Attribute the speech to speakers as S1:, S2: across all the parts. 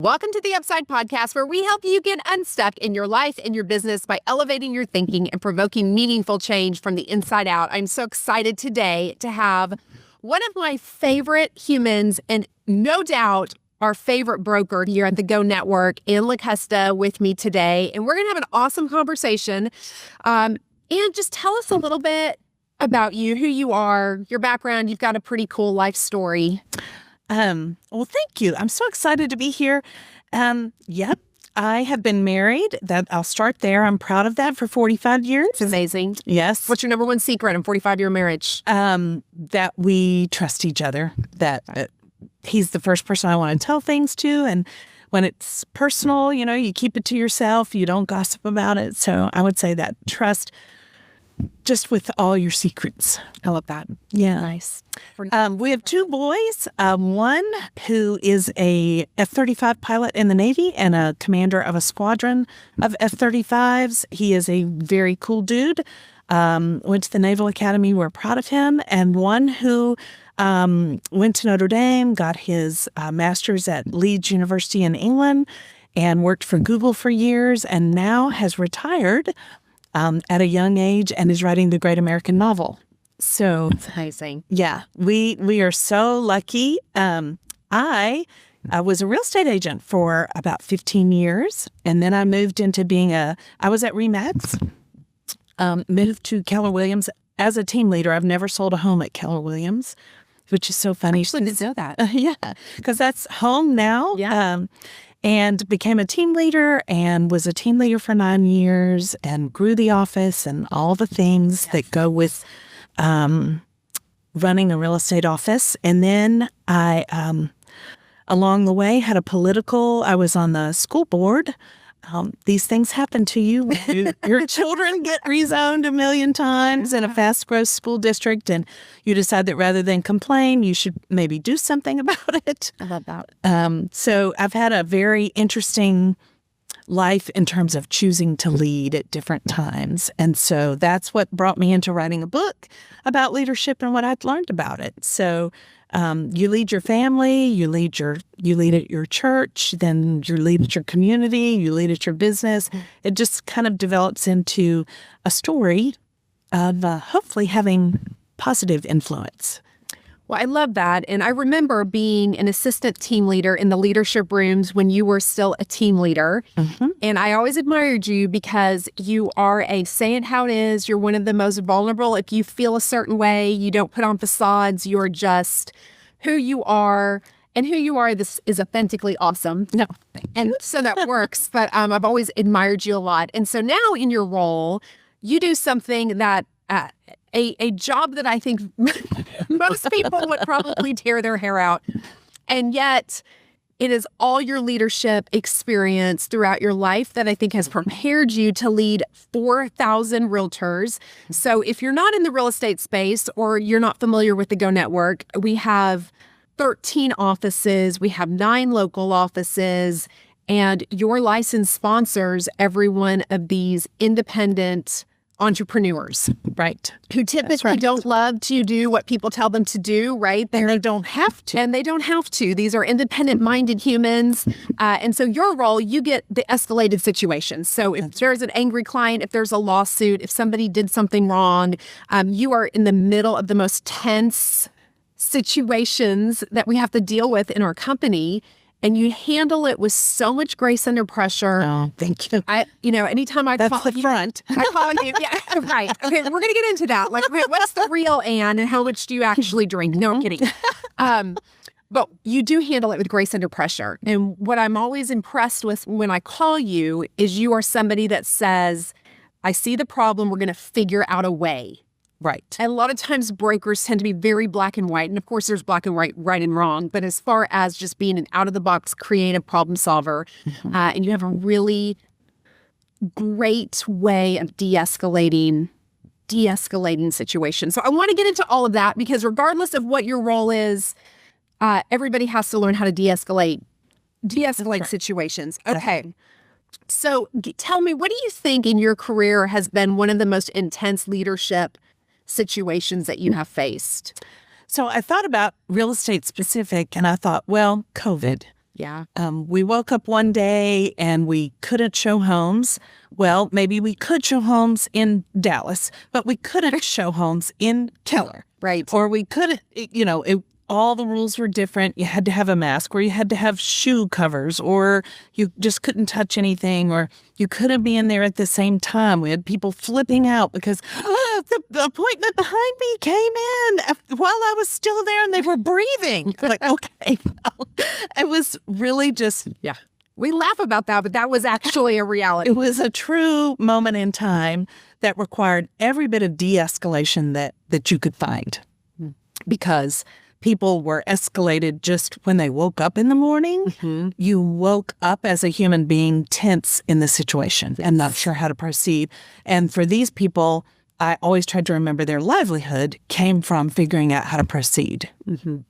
S1: Welcome to the Upside Podcast, where we help you get unstuck in your life and your business by elevating your thinking and provoking meaningful change from the inside out. I'm so excited today to have one of my favorite humans and no doubt our favorite broker here at the Go Network, Anne Lakusta, with me today. And we're going to have an awesome conversation. And just tell us a little bit about you, who you are, your background. You've got a pretty cool life story.
S2: Well, thank you. I'm so excited to be here. Yep. I have been married. I'll start there. I'm proud of that for 45 years.
S1: It's amazing.
S2: Yes.
S1: What's your number one secret in 45-year marriage?
S2: That we trust each other, that he's the first person I want to tell things to. And when it's personal, you keep it to yourself. You don't gossip about it. So I would say that trust just with all your secrets.
S1: I love that.
S2: Yeah.
S1: Nice.
S2: We have two boys, one who is a F-35 pilot in the Navy and a commander of a squadron of F-35s. He is a very cool dude. Went to the Naval Academy. We're proud of him. And one who went to Notre Dame, got his master's at Leeds University in England, and worked for Google for years, and now has retired at a young age and is writing the great American novel. So
S1: it's amazing.
S2: Yeah, we are so lucky. I was a real estate agent for about 15 years, and then I moved into I was at RE/MAX, moved to Keller Williams as a team leader. I've never sold a home at Keller Williams, which is so funny.
S1: I actually didn't know that.
S2: Yeah, because that's home now.
S1: Yeah.
S2: And became a team leader and was a team leader for 9 years and grew the office and all the things that go with running a real estate office. And then I, along the way, I was on the school board. These things happen to you. Your children get rezoned a million times in a fast growth school district, and you decide that rather than complain, you should maybe do something about it.
S1: I love that.
S2: So I've had a very interesting life in terms of choosing to lead at different times. And so that's what brought me into writing a book about leadership and what I'd learned about it. So you lead your family, you lead at your church, then you lead at your community, you lead at your business. It just kind of develops into a story of hopefully having positive influence.
S1: Well, I love that. And I remember being an assistant team leader in the leadership rooms when you were still a team leader. Mm-hmm. And I always admired you because you are say it how it is. You're one of the most vulnerable. If you feel a certain way, you don't put on facades. You're just who you are. And who you are, this is authentically awesome.
S2: No.
S1: And so that works. But I've always admired you a lot. And so now in your role, you do something that a job that I think most people would probably tear their hair out. And yet it is all your leadership experience throughout your life that I think has prepared you to lead 4,000 realtors. So if you're not in the real estate space or you're not familiar with the Go Network, we have 13 offices. We have 9 local offices. And your license sponsors every one of these independent entrepreneurs,
S2: right?
S1: Who typically don't love to do what people tell them to do, right?
S2: They don't have to.
S1: And they don't have to. These are independent-minded humans. And so your role, you get the escalated situations. So if there's an angry client, if there's a lawsuit, if somebody did something wrong, you are in the middle of the most tense situations that we have to deal with in our company. And you handle it with so much grace under pressure.
S2: Oh, thank you.
S1: Anytime I
S2: That's the front.
S1: I call you. Yeah, right. Okay, we're going to get into that. Like, okay, what's the real Anne and how much do you actually drink? No, I'm kidding. But you do handle it with grace under pressure. And what I'm always impressed with when I call you is you are somebody that says, I see the problem. We're going to figure out a way.
S2: Right.
S1: And a lot of times brokers tend to be very black and white. And of course, there's black and white, right and wrong. But as far as just being an out-of-the-box creative problem solver, and you have a really great way of de-escalating situations. So I want to get into all of that because regardless of what your role is, everybody has to learn how to de-escalate situations. Okay. So tell me, what do you think in your career has been one of the most intense leadership situations that you have faced?
S2: So I thought about real estate specific and I thought, well, COVID.
S1: Yeah.
S2: We woke up one day and we couldn't show homes. Well, maybe we could show homes in Dallas, but we couldn't show homes in Keller.
S1: Right.
S2: Or we couldn't, all the rules were different. You had to have a mask, or you had to have shoe covers, or you just couldn't touch anything, or you couldn't be in there at the same time. We had people flipping out because the appointment behind me came in while I was still there and they were breathing. Like, okay. It was really just,
S1: Yeah. We laugh about that, but that was actually a reality.
S2: it was a true moment in time that required every bit of de-escalation that you could find, because people were escalated just when they woke up in the morning. You woke up as a human being tense in the situation and not sure how to proceed. And for these people, I always tried to remember their livelihood came from figuring out how to proceed.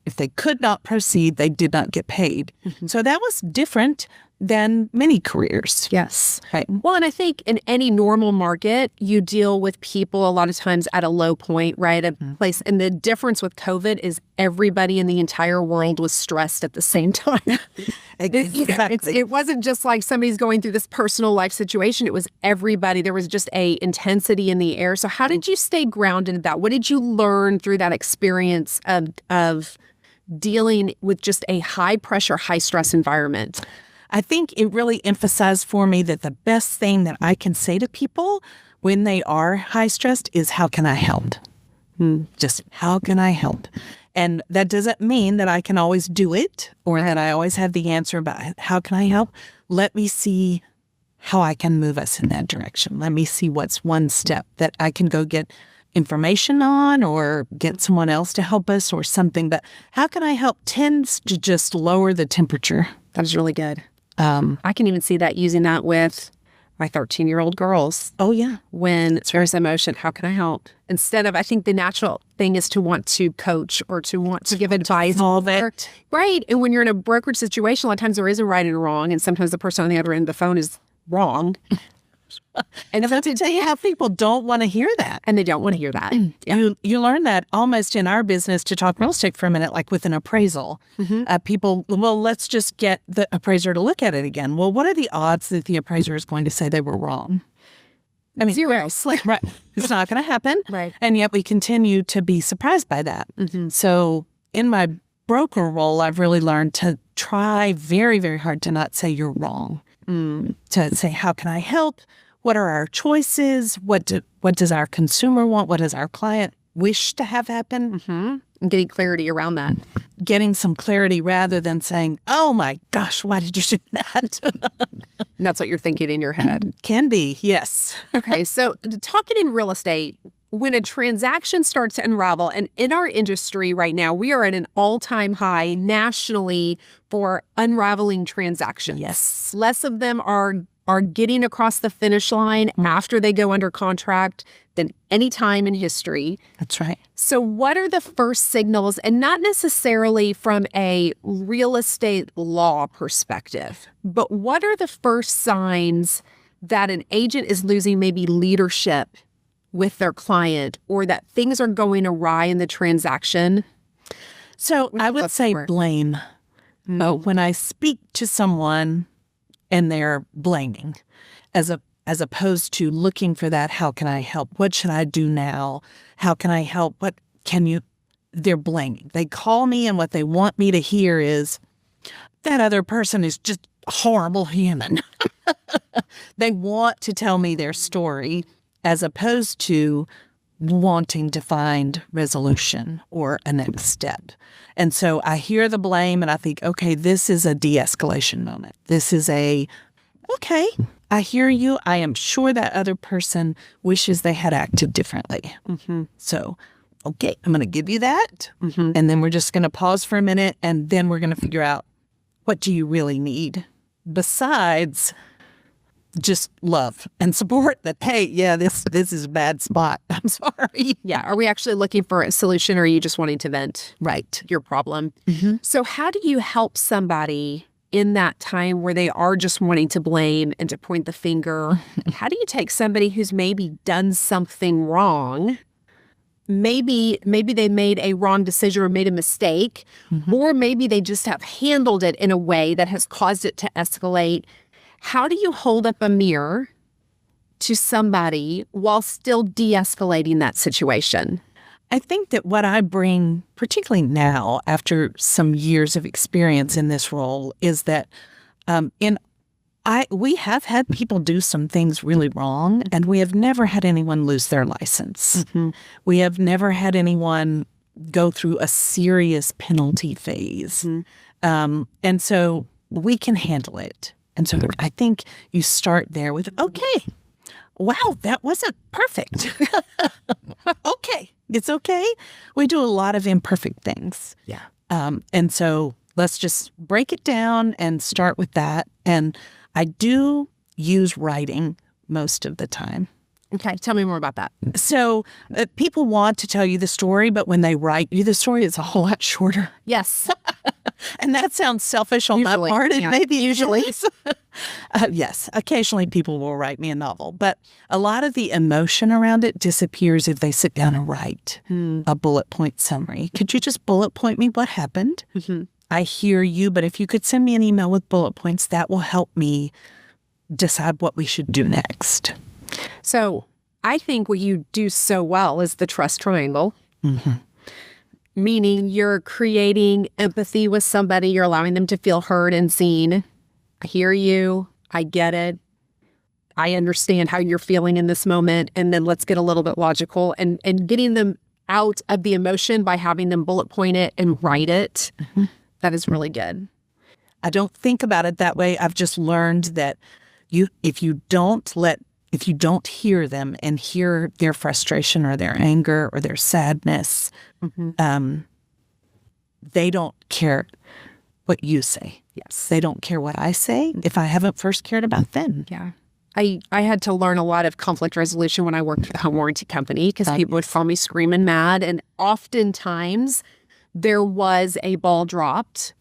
S2: If they could not proceed, they did not get paid. So that was different than many careers.
S1: Yes.
S2: Right.
S1: Well, and I think in any normal market, you deal with people a lot of times at a low point, right? A place. And the difference with COVID is everybody in the entire world was stressed at the same time.
S2: Exactly.
S1: It wasn't just like somebody's going through this personal life situation. It was everybody. There was just a intensity in the air. So how did you stay grounded in that? What did you learn through that experience of dealing with just a high pressure, high stress environment?
S2: I think it really emphasized for me that the best thing that I can say to people when they are high stressed is, how can I help? Just how can I help? And that doesn't mean that I can always do it or that I always have the answer about how can I help. Let me see how I can move us in that direction. Let me see what's one step that I can go get information on or get someone else to help us or something. But how can I help tends to just lower the temperature.
S1: That is really good. I can even see that using that with my 13-year-old girls.
S2: Oh, yeah.
S1: When there's emotion, how can I help? Instead of, I think the natural thing is to want to coach or to want to give advice.
S2: Solve it.
S1: Right. And when you're in a brokerage situation, a lot of times there is a right and a wrong. And sometimes the person on the other end of the phone is wrong.
S2: And if I tell you how people don't want to hear that.
S1: And they don't want to hear that.
S2: You learn that almost in our business, to talk real estate for a minute, like with an appraisal. People, well, let's just get the appraiser to look at it again. Well, what are the odds that the appraiser is going to say they were wrong? I mean,
S1: Zero.
S2: Right. It's not going to happen.
S1: Right.
S2: And yet we continue to be surprised by that. So in my broker role, I've really learned to try very, very hard to not say you're wrong. To say, how can I help? What are our choices? What does our consumer want? What does our client wish to have happen?
S1: And getting clarity around that.
S2: Getting some clarity rather than saying, oh my gosh, why did you do that?
S1: And that's what you're thinking in your head.
S2: Can be, yes.
S1: Okay, so talking in real estate, when a transaction starts to unravel, and in our industry right now, we are at an all-time high nationally for unraveling transactions.
S2: Yes.
S1: Less of them are getting across the finish line after they go under contract than any time in history.
S2: That's right.
S1: So what are the first signals, and not necessarily from a real estate law perspective, but what are the first signs that an agent is losing maybe leadership with their client, or that things are going awry in the transaction?
S2: So I would say blame. When I speak to someone and they're blaming, as opposed to looking for that, how can I help? What should I do now? How can I help? They're blaming. They call me and what they want me to hear is, that other person is just a horrible human. They want to tell me their story as opposed to wanting to find resolution or a next step. And so I hear the blame and I think, okay, this is a de-escalation moment. This is okay, I hear you. I am sure that other person wishes they had acted differently. So, okay, I'm going to give you that. And then we're just going to pause for a minute, and then we're going to figure out, what do you really need besides just love and support that, hey, yeah, this is a bad spot. I'm sorry.
S1: Yeah. Are we actually looking for a solution, or are you just wanting to vent
S2: Right.
S1: your problem? So how do you help somebody in that time where they are just wanting to blame and to point the finger? How do you take somebody who's maybe done something wrong maybe they made a wrong decision or made a mistake, or maybe they just have handled it in a way that has caused it to escalate. How do you hold up a mirror to somebody while still de-escalating that situation?
S2: I think that what I bring, particularly now after some years of experience in this role, is that we have had people do some things really wrong, and we have never had anyone lose their license. We have never had anyone go through a serious penalty phase. And so we can handle it. And so I think you start there with, okay, wow, that wasn't perfect. Okay, it's okay. We do a lot of imperfect things.
S1: Yeah.
S2: And so let's just break it down and start with that. And I do use writing most of the time.
S1: Okay, tell me more about that.
S2: So people want to tell you the story, but when they write you the story, it's a whole lot shorter.
S1: Yes.
S2: And that sounds selfish on my part.
S1: Yeah.
S2: Maybe usually. Yes, occasionally people will write me a novel, but a lot of the emotion around it disappears if they sit down and write a bullet point summary. Could you just bullet point me what happened? I hear you, but if you could send me an email with bullet points, that will help me decide what we should do next.
S1: So I think what you do so well is the trust triangle, meaning you're creating empathy with somebody. You're allowing them to feel heard and seen. I hear you. I get it. I understand how you're feeling in this moment. And then let's get a little bit logical and getting them out of the emotion by having them bullet point it and write it. That is really good.
S2: I don't think about it that way. I've just learned that if you don't hear them and hear their frustration or their anger or their sadness, they don't care what you say.
S1: Yes.
S2: They don't care what I say if I haven't first cared about them.
S1: Yeah. I had to learn a lot of conflict resolution when I worked for the home warranty company because people would call me screaming mad. And oftentimes there was a ball dropped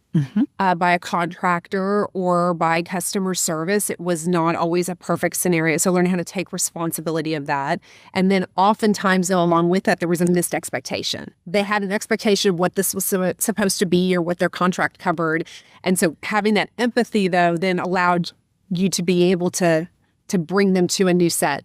S1: by a contractor or by customer service. It was not always a perfect scenario. So learning how to take responsibility of that. And then oftentimes, though, along with that, there was a missed expectation. They had an expectation of what this was supposed to be or what their contract covered. And so having that empathy, though, then allowed you to be able to bring them to a new set.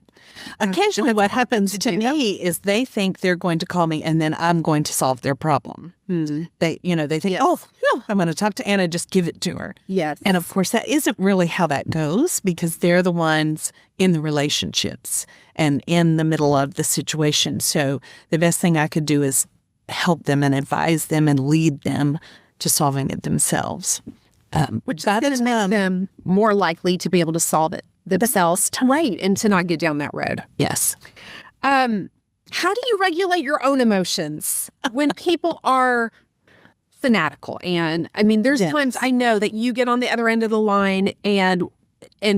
S2: Occasionally what happens to me is they think they're going to call me and then I'm going to solve their problem. They think, oh, I'm going to talk to Anna, just give it to her.
S1: Yes.
S2: And of course, that isn't really how that goes because they're the ones in the relationships and in the middle of the situation. So the best thing I could do is help them and advise them and lead them to solving it themselves.
S1: Which makes them more likely to be able to solve it themselves, right, and to not get down that road.
S2: Yes.
S1: How do you regulate your own emotions when people are fanatical? And I mean, there's times I know that you get on the other end of the line and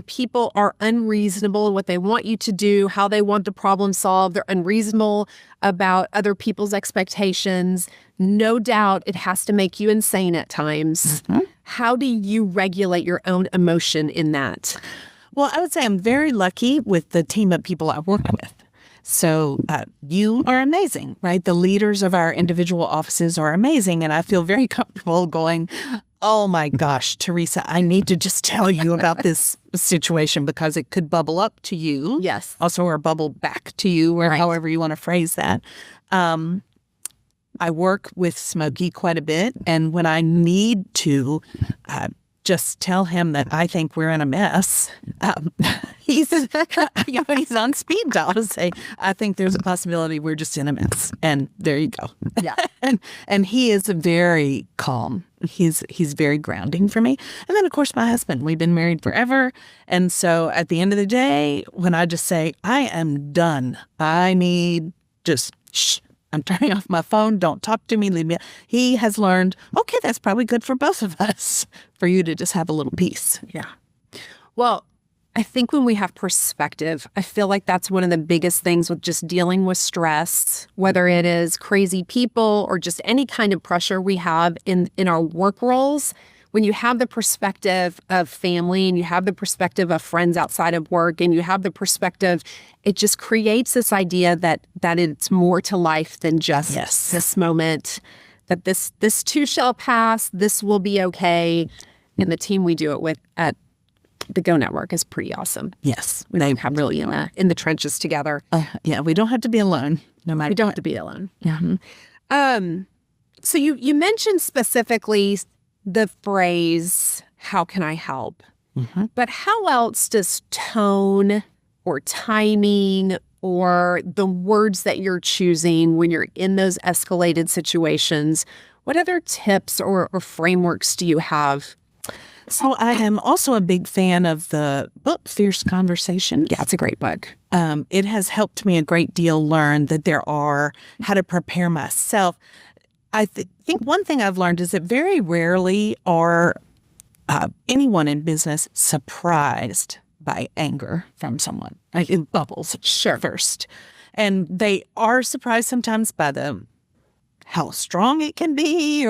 S1: people are unreasonable in what they want you to do, how they want the problem solved. They're unreasonable about other people's expectations. No doubt it has to make you insane at times. How do you regulate your own emotion in that?
S2: Well, I would say I'm very lucky with the team of people I work with. So you are amazing, right? The leaders of our individual offices are amazing. And I feel very comfortable going, oh my gosh, Theresa, I need to just tell you about this situation because it could bubble up to you.
S1: Yes.
S2: Also, or bubble back to you, or however you want to phrase that. I work with Smokey quite a bit. And when I need to just tell him that I think we're in a mess, he's on speed dial to say, I think there's a possibility we're just in a mess. And there you go.
S1: Yeah.
S2: and he is very calm. He's very grounding for me. And then, of course, my husband, we've been married forever. And so at the end of the day, when I just say, I am done, I need just shh. I'm turning off my phone. Don't talk to me. Leave me. He has learned, okay, that's probably good for both of us, for you to just have a little peace.
S1: Yeah. Well, I think when we have perspective, I feel like that's one of the biggest things with just dealing with stress, whether it is crazy people or just any kind of pressure we have in our work roles. when you have the perspective of family and you have the perspective of friends outside of work and you have the perspective, it just creates this idea that it's more to life than just this moment, that this too shall pass, this will be okay. And the team we do it with at the Go Network is pretty awesome.
S2: Yes.
S1: They have really in the trenches together.
S2: Yeah, we don't have to be alone, no matter.
S1: We don't have to be alone.
S2: Yeah.
S1: So you mentioned specifically the phrase, how can I help? But how else does tone or timing or the words that you're choosing when you're in those escalated situations, what other tips or frameworks do you have?
S2: So I am also a big fan of the book, Fierce Conversation.
S1: Yeah, it's a great book.
S2: It has helped me a great deal learn that there are how to prepare myself. I think one thing I've learned is that very rarely are anyone in business surprised by anger from someone. Like it bubbles first. And they are surprised sometimes by how strong it can be,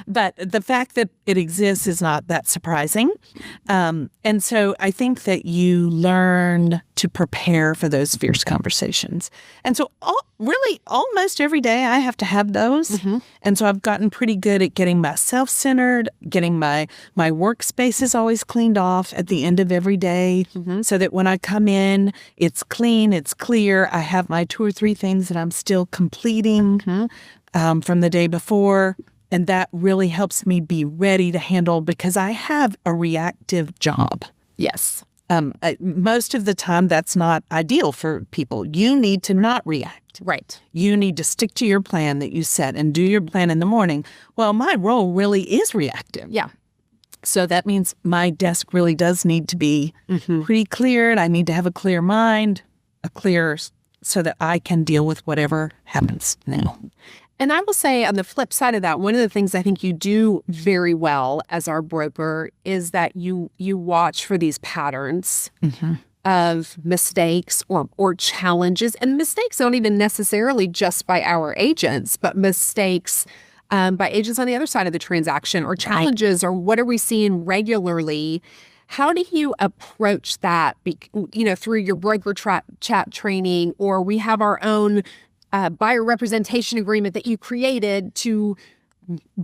S2: but the fact that it exists is not that surprising. And so I think that you learn to prepare for those fierce conversations. And so really almost every day I have to have those. And so I've gotten pretty good at getting myself centered, getting my workspace is always cleaned off at the end of every day so that when I come in, it's clean, it's clear. I have my 2 or 3 things that I'm still completing from the day before. And that really helps me be ready to handle because I have a reactive job.
S1: Yes.
S2: Most of the time, that's not ideal for people. You need to not react.
S1: Right.
S2: You need to stick to your plan that you set and do your plan in the morning. Well, my role really is reactive.
S1: Yeah.
S2: So that means my desk really does need to be pretty cleared. I need to have a clear mind, so that I can deal with whatever happens now.
S1: And I will say on the flip side of that, one of the things I think you do very well as our broker is that you watch for these patterns of mistakes or challenges. And mistakes don't even necessarily just by our agents, but mistakes by agents on the other side of the transaction or challenges or what are we seeing regularly. How do you approach that, through your broker chat training, or we have our own buyer representation agreement that you created to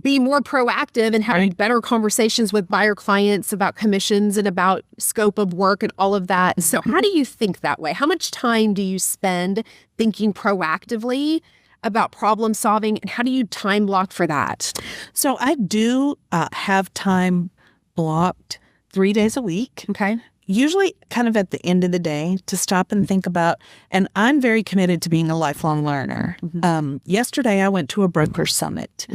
S1: be more proactive and having better conversations with buyer clients about commissions and about scope of work and all of that. So how do you think that way? How much time do you spend thinking proactively about problem solving, and how do you time block for that?
S2: So I do have time blocked 3 days a week.
S1: Okay.
S2: Usually kind of at the end of the day to stop and think about, and I'm very committed to being a lifelong learner. Yesterday I went to a broker summit.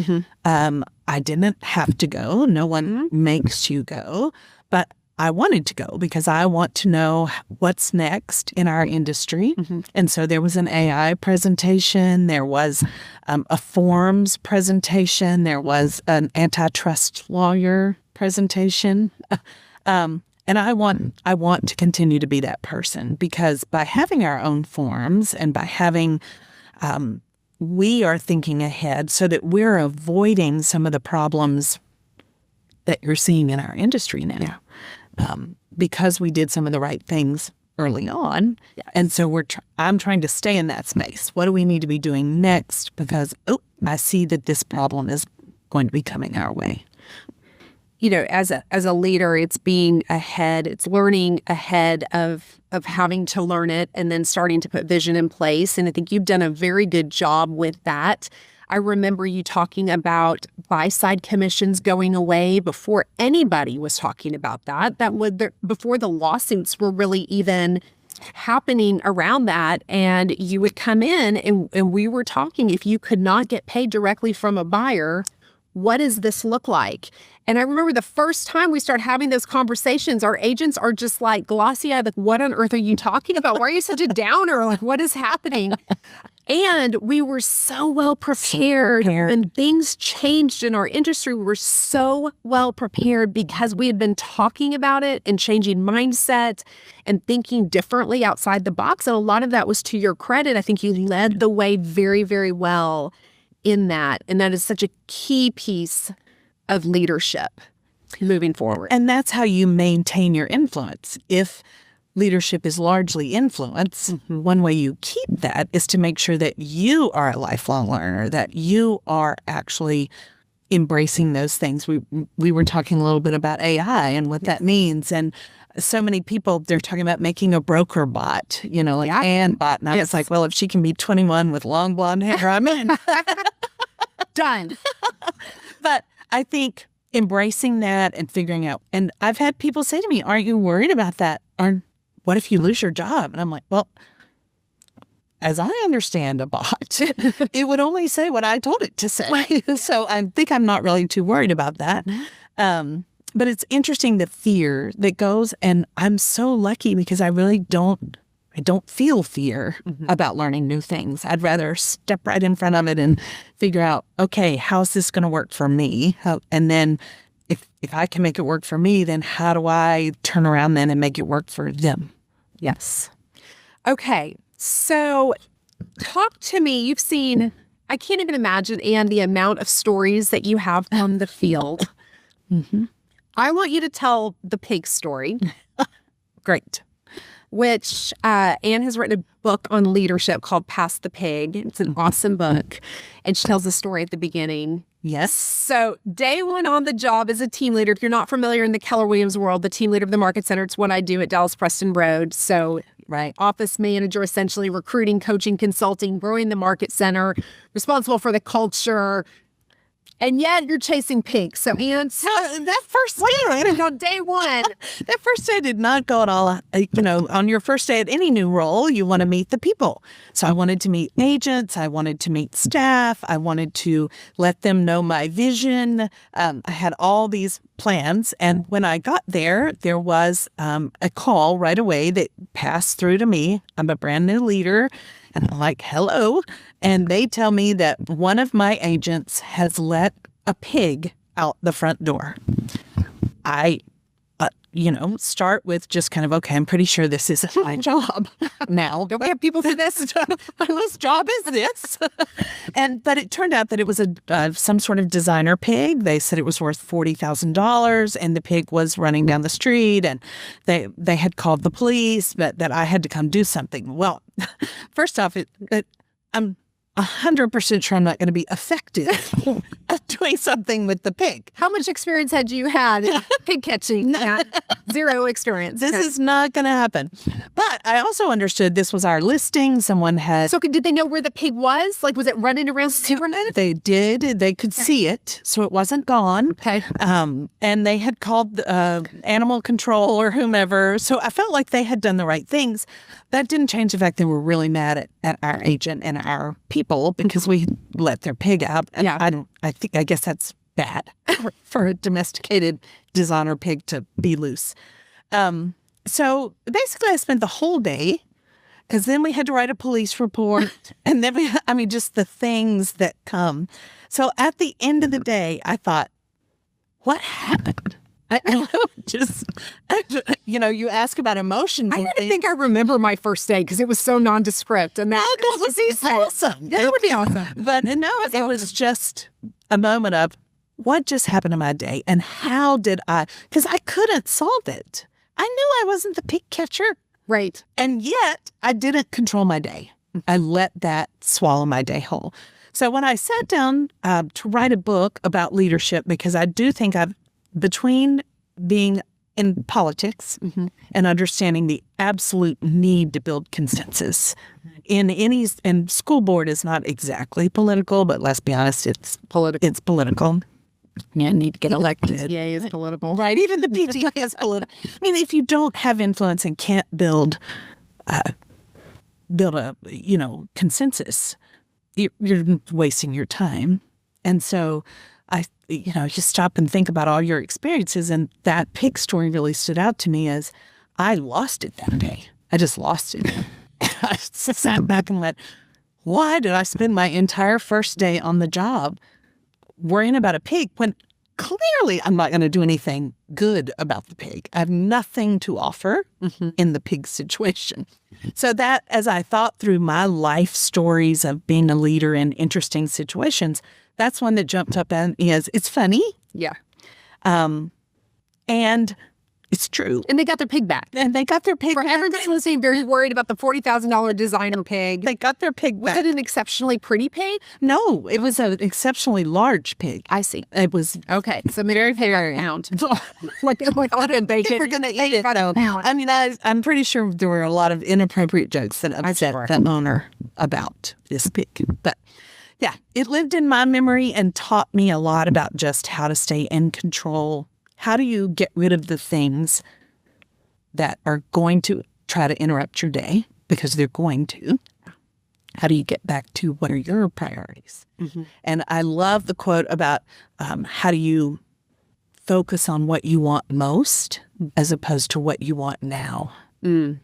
S2: I didn't have to go. No one makes you go, but I wanted to go because I want to know what's next in our industry. And so there was an AI presentation, there was a forms presentation, there was an antitrust lawyer presentation. And I want to continue to be that person because by having our own forms and by having, we are thinking ahead so that we're avoiding some of the problems that you're seeing in our industry now. Because we did some of the right things early on. Yes. And so I'm trying to stay in that space. What do we need to be doing next? Because, I see that this problem is going to be coming our way.
S1: As a leader, it's being ahead, it's learning ahead of having to learn it and then starting to put vision in place. And I think you've done a very good job with that. I remember you talking about buy-side commissions going away before anybody was talking about that. Before the lawsuits were really even happening around that. And you would come in and we were talking, if you could not get paid directly from a buyer, what does this look like? And I remember the first time we start having those conversations, our agents are just like glossy-eyed, like, what on earth are you talking about? Why are you such a downer? Like, what is happening? And we were so well prepared. When things changed in our industry, we were so well prepared because we had been talking about it and changing mindset and thinking differently outside the box. And a lot of that was to your credit. I think you led the way very, very well in that. And that is such a key piece of leadership, moving forward.
S2: And that's how you maintain your influence. If leadership is largely influence, one way you keep that is to make sure that you are a lifelong learner, that you are actually embracing those things. We were talking a little bit about AI and what that means. And so many people, they're talking about making a broker bot, like Anne bot. And I was like, well, if she can be 21 with long blonde hair, I'm in.
S1: Done.
S2: But I think embracing that and figuring out, and I've had people say to me, aren't you worried about that? Or what if you lose your job? And I'm like, well, as I understand a bot, it would only say what I told it to say. So I think I'm not really too worried about that. But it's interesting, the fear that goes, and I'm so lucky because I really don't feel fear about learning new things. I'd rather step right in front of it and figure out, okay, how's this going to work for me? And then if I can make it work for me, then how do I turn around then and make it work for them?
S1: Yes. Okay. So talk to me. You've seen, I can't even imagine, Anne, the amount of stories that you have on the field. I want you to tell the pig story.
S2: Great.
S1: Which Anne has written a book on leadership called Pass the Pig. It's an awesome book. And she tells the story at the beginning.
S2: Yes.
S1: So day one on the job as a team leader, if you're not familiar in the Keller Williams world, the team leader of the market center, it's what I do at Dallas Preston Road. So office manager, essentially recruiting, coaching, consulting, growing the market center, responsible for the culture. And yet you're chasing pigs. So Anne,
S2: that first day,
S1: on day one,
S2: that first day did not go at all. On your first day at any new role, you want to meet the people. So I wanted to meet agents. I wanted to meet staff. I wanted to let them know my vision. I had all these plans. And when I got there, there was a call right away that passed through to me. I'm a brand new leader. And I'm like, hello. And they tell me that one of my agents has let a pig out the front door. I, start with just kind of, okay, I'm pretty sure this isn't my job. Now,
S1: don't we have people say this?
S2: Whose job is this? But it turned out that it was some sort of designer pig. They said it was worth $40,000, and the pig was running down the street, and they had called the police, but that I had to come do something. Well, first off, I'm 100% sure I'm not going to be effective at doing something with the pig.
S1: How much experience had you had in pig catching? Zero experience.
S2: This is not going to happen. But I also understood this was our listing. Someone had...
S1: So did they know where the pig was? Like, was it running around supernet?
S2: They did. They could see it, so it wasn't gone.
S1: Okay.
S2: And they had called animal control or whomever. So I felt like they had done the right things. That didn't change the fact they were really mad at our agent and our people because we let their pig out. And I guess that's bad for a domesticated designer pig to be loose. So basically I spent the whole day, because then we had to write a police report and then just the things that come. So at the end of the day, I thought, what happened? You ask about emotions.
S1: I think I remember my first day because it was so nondescript. And that
S2: was awesome.
S1: That would be awesome.
S2: But no, it was just a moment of what just happened to my day and how did because I couldn't solve it. I knew I wasn't the pig catcher.
S1: Right.
S2: And yet I didn't control my day. I let that swallow my day whole. So when I sat down to write a book about leadership, because I do think between being in politics and understanding the absolute need to build consensus and school board is not exactly political, but let's be honest, it's political. It's political. Yeah, need to get elected.
S1: Yeah, it's political.
S2: Right. Even the PTA is political. I mean, if you don't have influence and can't build a consensus, you're wasting your time. And so you stop and think about all your experiences, and that pig story really stood out to me as I lost it that day. I just lost it. I sat back and went, why did I spend my entire first day on the job worrying about a pig when clearly I'm not going to do anything good about the pig? I have nothing to offer in the pig situation. So that, as I thought through my life stories of being a leader in interesting situations, that's one that jumped up at me as, it's funny.
S1: Yeah.
S2: And it's true.
S1: And they got their pig back.
S2: And they got their pig
S1: For
S2: back.
S1: everybody listening, very worried about the $40,000 designer pig.
S2: They got their pig
S1: Was
S2: back.
S1: it an exceptionally pretty pig?
S2: No, it was an exceptionally large pig.
S1: I see.
S2: It was
S1: Okay. So very pound. like on a bacon.
S2: We're gonna eat it. I mean, I'm pretty sure there were a lot of inappropriate jokes that upset the owner about this pig. But yeah, it lived in my memory and taught me a lot about just how to stay in control. How do you get rid of the things that are going to try to interrupt your day, because they're going to? How do you get back to what are your priorities? And I love the quote about how do you focus on what you want most as opposed to what you want now. And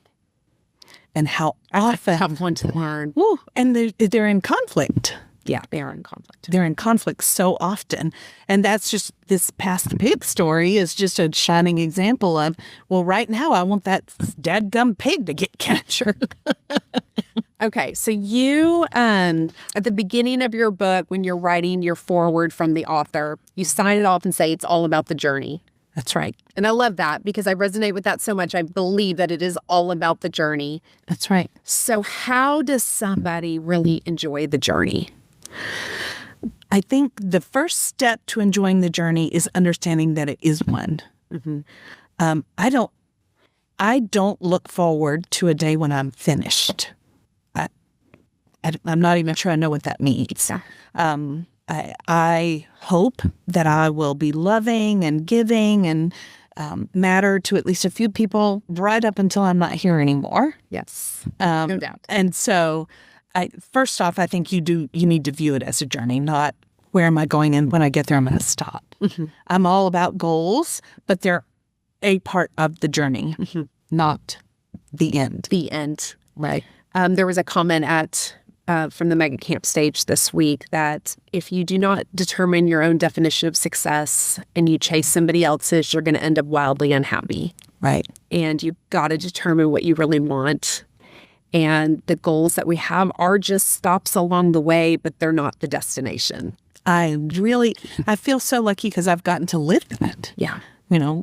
S2: how often
S1: Have one to learn.
S2: and they're in conflict.
S1: Yeah, they are in conflict.
S2: They're in conflict so often. And that's just, this Pass the Pig story is just a shining example of, well, right now I want that dadgum pig to get captured.
S1: Okay, so you, at the beginning of your book, when you're writing your foreword from the author, you sign it off and say it's all about the journey.
S2: That's right.
S1: And I love that because I resonate with that so much. I believe that it is all about the journey.
S2: That's right.
S1: So how does somebody really enjoy the journey?
S2: I think the first step to enjoying the journey is understanding that it is one. I don't look forward to a day when I'm finished. I'm not even sure I know what that means. I hope that I will be loving and giving and matter to at least a few people right up until I'm not here anymore.
S1: Yes, no doubt.
S2: And so, first off, I think you need to view it as a journey, not where am I going and when I get there, I'm going to stop. I'm all about goals, but they're a part of the journey, not the end.
S1: The end. Right. There was a comment from the Mega Camp stage this week that if you do not determine your own definition of success and you chase somebody else's, you're going to end up wildly unhappy.
S2: Right.
S1: And you've got to determine what you really want. And the goals that we have are just stops along the way, but they're not the destination.
S2: I feel so lucky because I've gotten to live that.
S1: Yeah.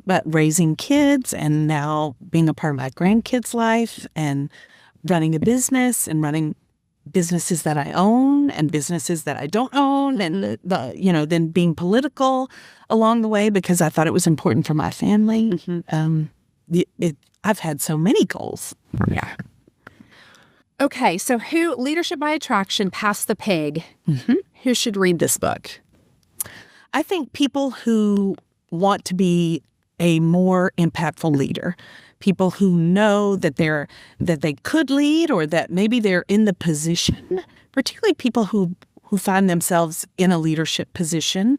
S2: But raising kids and now being a part of my grandkids' life and running a business and running businesses that I own and businesses that I don't own, and then being political along the way because I thought it was important for my family. I've had so many goals.
S1: Yeah. Okay, so Leadership by Attraction, Pass the Pig. Who should read this book?
S2: I think people who want to be a more impactful leader, people who know that they could lead or that maybe they're in the position, particularly people who find themselves in a leadership position,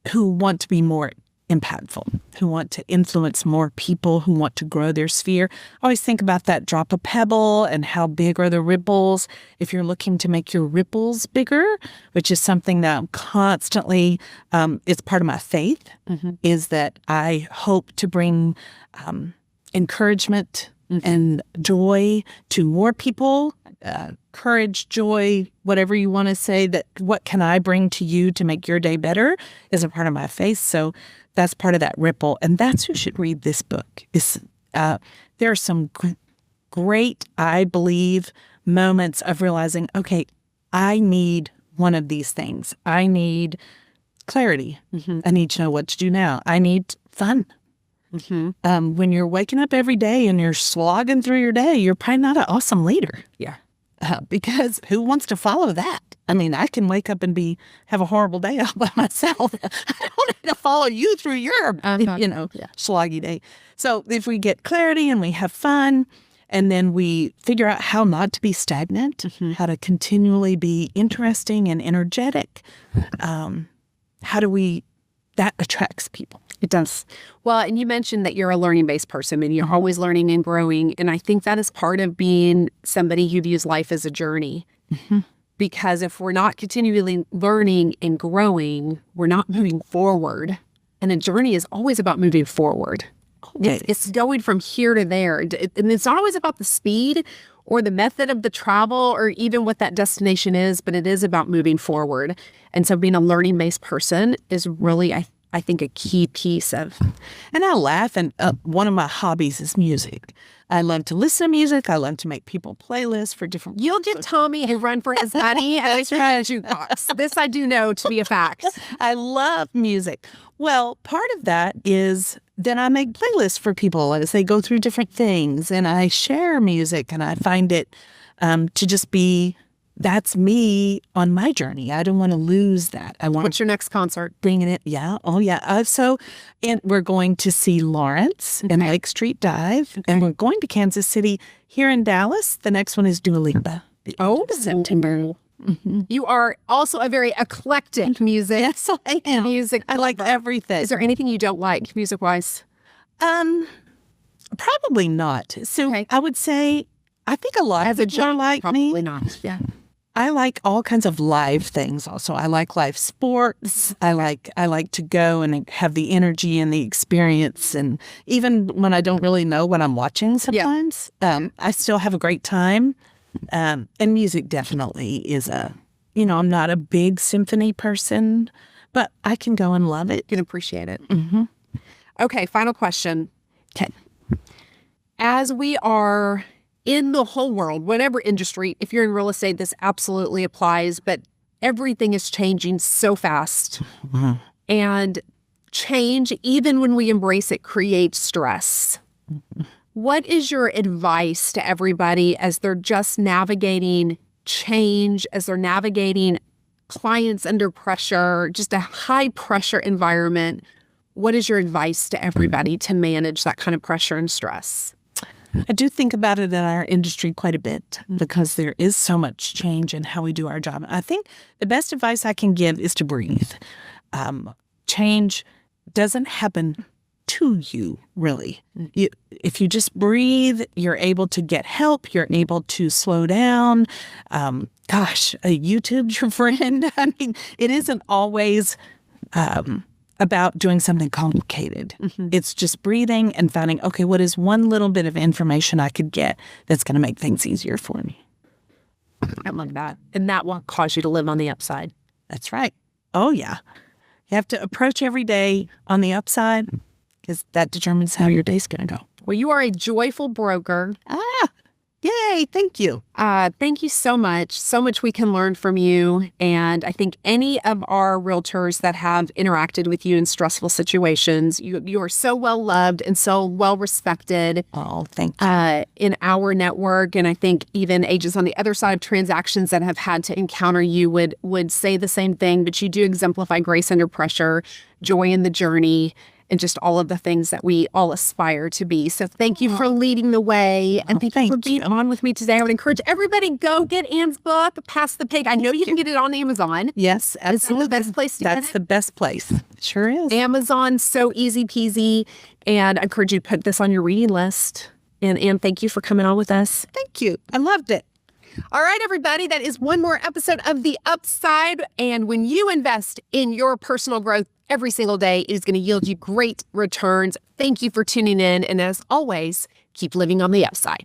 S2: who want to be more impactful, who want to influence more people, who want to grow their sphere. I always think about that drop a pebble and how big are the ripples. If you're looking to make your ripples bigger, which is something that I'm constantly, it's part of my faith, is that I hope to bring encouragement and joy to more people, courage, joy, whatever you want to say, that what can I bring to you to make your day better is a part of my faith. So that's part of that ripple. And that's who should read this book. There are some great, I believe, moments of realizing, okay, I need one of these things. I need clarity. I need to know what to do now. I need fun. When you're waking up every day and you're slogging through your day, you're probably not an awesome leader.
S1: Yeah.
S2: Because who wants to follow that? I mean, I can wake up and have a horrible day all by myself. I don't need to follow you through your, sloggy day. So if we get clarity and we have fun, and then we figure out how not to be stagnant, how to continually be interesting and energetic, that attracts people.
S1: It does. Well, and you mentioned that you're a learning-based person and you're always learning and growing. And I think that is part of being somebody who views life as a journey. Because if we're not continually learning and growing, we're not moving forward. And a journey is always about moving forward. It's going from here to there. And it's not always about the speed or the method of the travel or even what that destination is, but it is about moving forward. And so being a learning-based person is really, I think, a key piece of.
S2: And I laugh, and one of my hobbies is music. I love to listen to music. I love to make people playlists for different.
S1: You'll give Tommy a run for his money at least try a jukebox. This I do know to be a fact.
S2: I love music. Well, part of that is then I make playlists for people as they go through different things, and I share music, and I find it to just be, that's me on my journey. I don't want to lose that. I want.
S1: What's your next concert?
S2: Bringing it. Yeah. Oh, yeah. And we're going to see Lawrence in Lake Street Dive, and we're going to Kansas City. Here in Dallas, the next one is Dua Lipa. September.
S1: Mm-hmm. You are also a very eclectic music.
S2: Yes, I am.
S1: Music.
S2: I like everything.
S1: Is there anything you don't like music-wise?
S2: Probably not. So
S1: Okay.
S2: I would say, I think a lot of people are like me.
S1: Probably not. Yeah.
S2: I like all kinds of live things also. I like live sports. I like to go and have the energy and the experience. And even when I don't really know what I'm watching sometimes, I still have a great time. And music definitely is I'm not a big symphony person, but I can go and love it.
S1: You can appreciate it.
S2: Mm-hmm.
S1: Okay, final question.
S2: Okay.
S1: As we are in the whole world, whatever industry, if you're in real estate, this absolutely applies, but everything is changing so fast.
S2: Mm-hmm.
S1: And change, even when we embrace it, creates stress.
S2: Mm-hmm.
S1: What is your advice to everybody as they're just navigating change, as they're navigating clients under pressure, just a high pressure environment? What is your advice to everybody to manage that kind of pressure and stress?
S2: I do think about it in our industry quite a bit because there is so much change in how we do our job. I think the best advice I can give is to breathe. Change doesn't happen to you, really. If you just breathe, you're able to get help. You're able to slow down. YouTube's your friend. I mean, it isn't always about doing something complicated.
S1: Mm-hmm.
S2: It's just breathing and finding, okay, what is one little bit of information I could get that's going to make things easier for me?
S1: I love that. And that won't cause you to live on the upside.
S2: That's right. Oh, yeah. You have to approach every day on the upside because that determines how your day's going to go.
S1: Well, you are a joyful broker.
S2: Yay. Thank you.
S1: Thank you so much. So much we can learn from you. And I think any of our realtors that have interacted with you in stressful situations, you are so well loved and so well respected.
S2: Oh, thank you.
S1: In our network. And I think even agents on the other side of transactions that have had to encounter you would say the same thing. But you do exemplify grace under pressure, joy in the journey, and just all of the things that we all aspire to be. So thank you for leading the way. And thank you for being on with me today. I would encourage everybody, go get Anne's book, Pass the Pig. I know you can get it on Amazon.
S2: Yes, absolutely.
S1: It's the best place to get it.
S2: That's the best place. Sure is.
S1: Amazon, so easy peasy. And I encourage you to put this on your reading list. And Anne, thank you for coming on with us.
S2: Thank you. I loved it.
S1: All right, everybody, that is one more episode of The Upside. And when you invest in your personal growth every single day, it is going to yield you great returns. Thank you for tuning in. And as always, keep living on the upside.